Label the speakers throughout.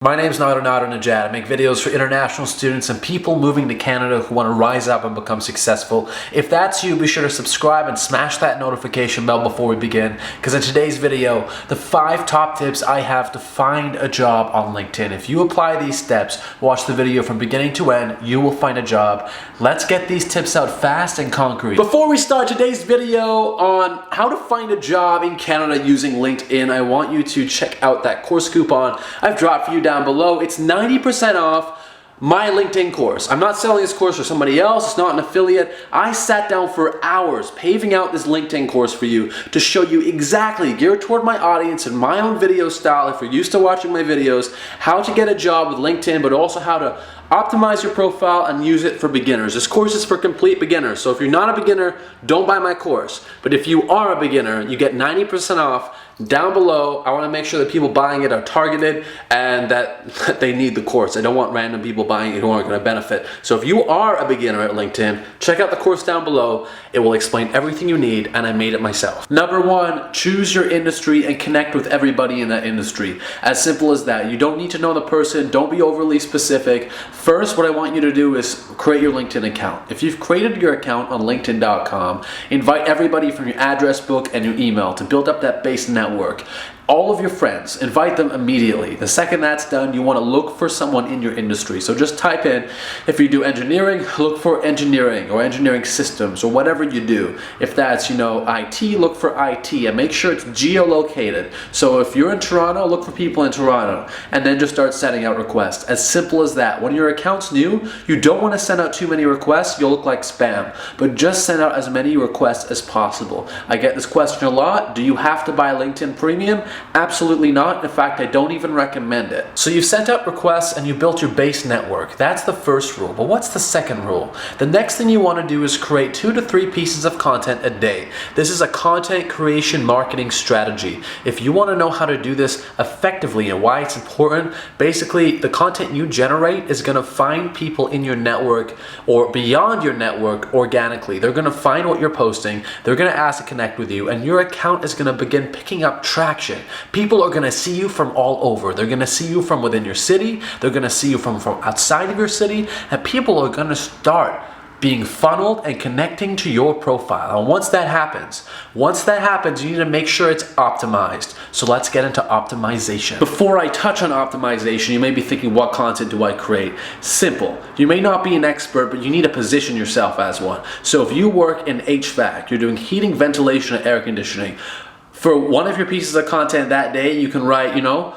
Speaker 1: My name is Nader Najad. I make videos for international students and people moving to Canada who want to rise up and become successful. If that's you, be sure to subscribe and smash that notification bell before we begin, because in today's video, the 5 top tips I have to find a job on LinkedIn. If you apply these steps, watch the video from beginning to end, you will find a job. Let's get these tips out fast and concrete. Before we start today's video on how to find a job in Canada using LinkedIn, I want you to check out that course coupon I've dropped for you down below. It's 90% off my LinkedIn course. I'm not selling this course for somebody else. It's not an affiliate. I sat down for hours paving out this LinkedIn course for you to show you exactly, geared toward my audience and my own video style, if you're used to watching my videos, how to get a job with LinkedIn, but also how to optimize your profile and use it for beginners. This course is for complete beginners. So if you're not a beginner, don't buy my course. But if you are a beginner, you get 90% off down below. I want to make sure that people buying it are targeted and that they need the course. I don't want random people buying it who aren't going to benefit. So if you are a beginner at LinkedIn, check out the course down below. It will explain everything you need, and I made it myself. Number 1, choose your industry and connect with everybody in that industry. As simple as that. You don't need to know the person. Don't be overly specific. First, what I want you to do is create your LinkedIn account. If you've created your account on LinkedIn.com, invite everybody from your address book and your email to build up that base network. All of your friends, invite them immediately. The second that's done, you want to look for someone in your industry. So just type in, if you do engineering, look for engineering or engineering systems or whatever you do. If that's, IT, look for IT and make sure it's geolocated. So if you're in Toronto, look for people in Toronto and then just start sending out requests. As simple as that. When your account's new, you don't want to send out too many requests. You'll look like spam. But just send out as many requests as possible. I get this question a lot. Do you have to buy LinkedIn Premium? Absolutely not. In fact, I don't even recommend it. So you've sent out requests and you built your base network. That's the first rule. But what's the second rule? The next thing you want to do is create 2 to 3 pieces of content a day. This is a content creation marketing strategy. If you want to know how to do this effectively and why it's important, basically the content you generate is going to find people in your network or beyond your network organically. They're going to find what you're posting. They're going to ask to connect with you, and your account is going to begin picking up traction. People are going to see you from all over. They're going to see you from within your city. They're going to see you from outside of your city. And people are going to start being funneled and connecting to your profile. And once that happens, you need to make sure it's optimized. So let's get into optimization. Before I touch on optimization, you may be thinking, what content do I create? Simple. You may not be an expert, but you need to position yourself as one. So if you work in HVAC, you're doing heating, ventilation, and air conditioning, for one of your pieces of content that day, you can write, well,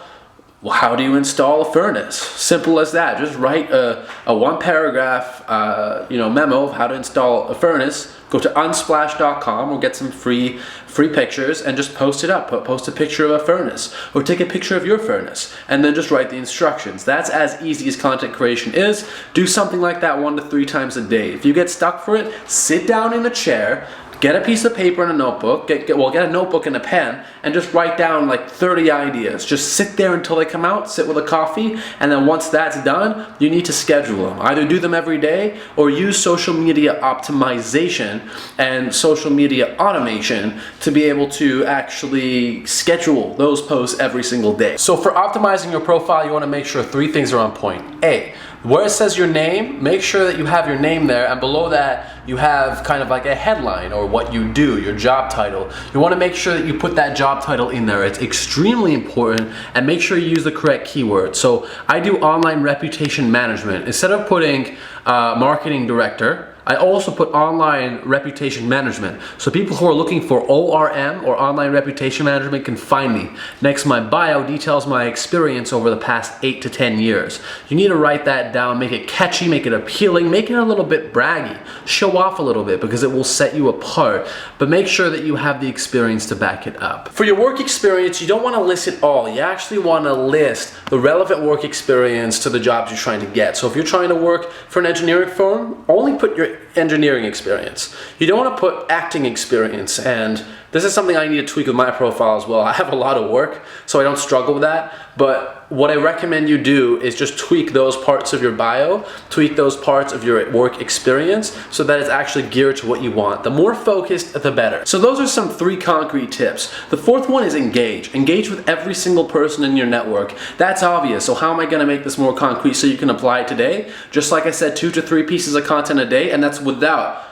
Speaker 1: how do you install a furnace? Simple as that. Just write a 1-paragraph, memo of how to install a furnace. Go to unsplash.com or get some free pictures and just post it up. Post a picture of a furnace or take a picture of your furnace and then just write the instructions. That's as easy as content creation is. Do something like that 1 to 3 times a day. If you get stuck for it, sit down in a chair, get a piece of paper and a notebook, get a notebook and a pen, and just write down like 30 ideas. Just sit there until they come out, sit with a coffee, and then once that's done, you need to schedule them. Either do them every day or use social media optimization and social media automation to be able to actually schedule those posts every single day. So for optimizing your profile, you want to make sure 3 things are on point. A, where it says your name, make sure that you have your name there, and below that you have kind of like a headline or what you do, your job title. You want to make sure that you put that job title in there. It's extremely important, and make sure you use the correct keyword. So I do online reputation management. Instead of putting marketing director, I also put online reputation management. So people who are looking for ORM or online reputation management can find me. Next, my bio details my experience over the past 8 to 10 years. You need to write that down, make it catchy, make it appealing, make it a little bit braggy. Show off a little bit because it will set you apart. But make sure that you have the experience to back it up. For your work experience, you don't want to list it all. You actually want to list the relevant work experience to the jobs you're trying to get. So if you're trying to work for an engineering firm, only put your engineering experience. You don't want to put acting experience and This is something I need to tweak with my profile as well. I have a lot of work, so I don't struggle with that. But what I recommend you do is just tweak those parts of your bio, tweak those parts of your work experience so that it's actually geared to what you want. The more focused, the better. So those are some 3 concrete tips. The 4th one is engage. Engage with every single person in your network. That's obvious. So how am I going to make this more concrete so you can apply it today? Just like I said, 2 to 3 pieces of content a day, and that's without.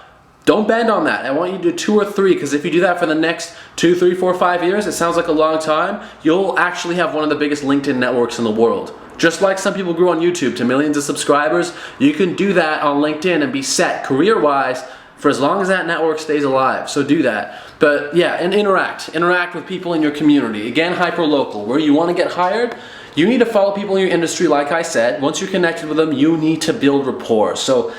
Speaker 1: Don't bend on that. I want you to do 2 or 3, because if you do that for the next 2, 3, 4, 5 years, it sounds like a long time, you'll actually have one of the biggest LinkedIn networks in the world. Just like some people grew on YouTube to millions of subscribers, you can do that on LinkedIn and be set career-wise for as long as that network stays alive. So do that. But yeah, and interact with people in your community. Again, hyper-local. Where you want to get hired, you need to follow people in your industry. Like I said, once you're connected with them, you need to build rapport. So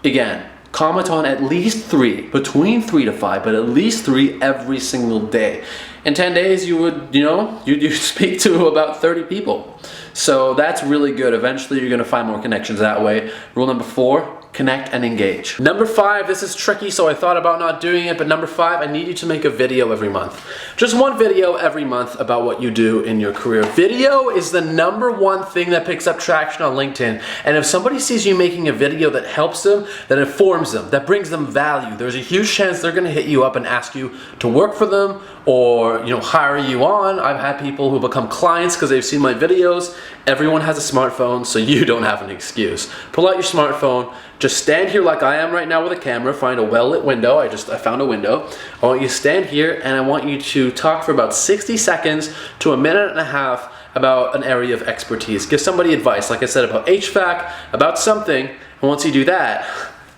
Speaker 1: again, comment on at least 3, between 3 to 5, but at least 3 every single day. In 10 days, you would, you'd speak to about 30 people. So that's really good. Eventually, you're gonna find more connections that way. Rule number 4, connect and engage. Number 5, this is tricky, so I thought about not doing it, but number 5, I need you to make a video every month. Just one video every month about what you do in your career. Video is the number 1 thing that picks up traction on LinkedIn. And if somebody sees you making a video that helps them, that informs them, that brings them value, there's a huge chance they're gonna hit you up and ask you to work for them or hire you on. I've had people who become clients because they've seen my videos. Everyone has a smartphone, so you don't have an excuse. Pull out your smartphone, just stand here like I am right now with a camera, find a well-lit window. I found a window. I want you to stand here and I want you to talk for about 60 seconds to a minute and a half about an area of expertise. Give somebody advice, like I said, about HVAC, about something, and once you do that,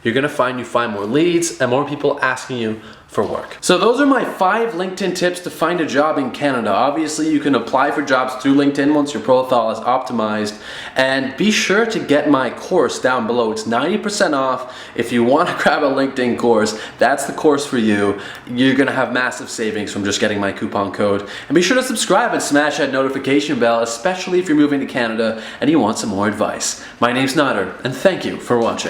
Speaker 1: you're gonna find more leads and more people asking you for work. So those are my 5 LinkedIn tips to find a job in Canada. Obviously, you can apply for jobs through LinkedIn once your profile is optimized. And be sure to get my course down below. It's 90% off. If you want to grab a LinkedIn course, that's the course for you. You're gonna have massive savings from just getting my coupon code. And be sure to subscribe and smash that notification bell, especially if you're moving to Canada and you want some more advice. My name's Nader, and thank you for watching.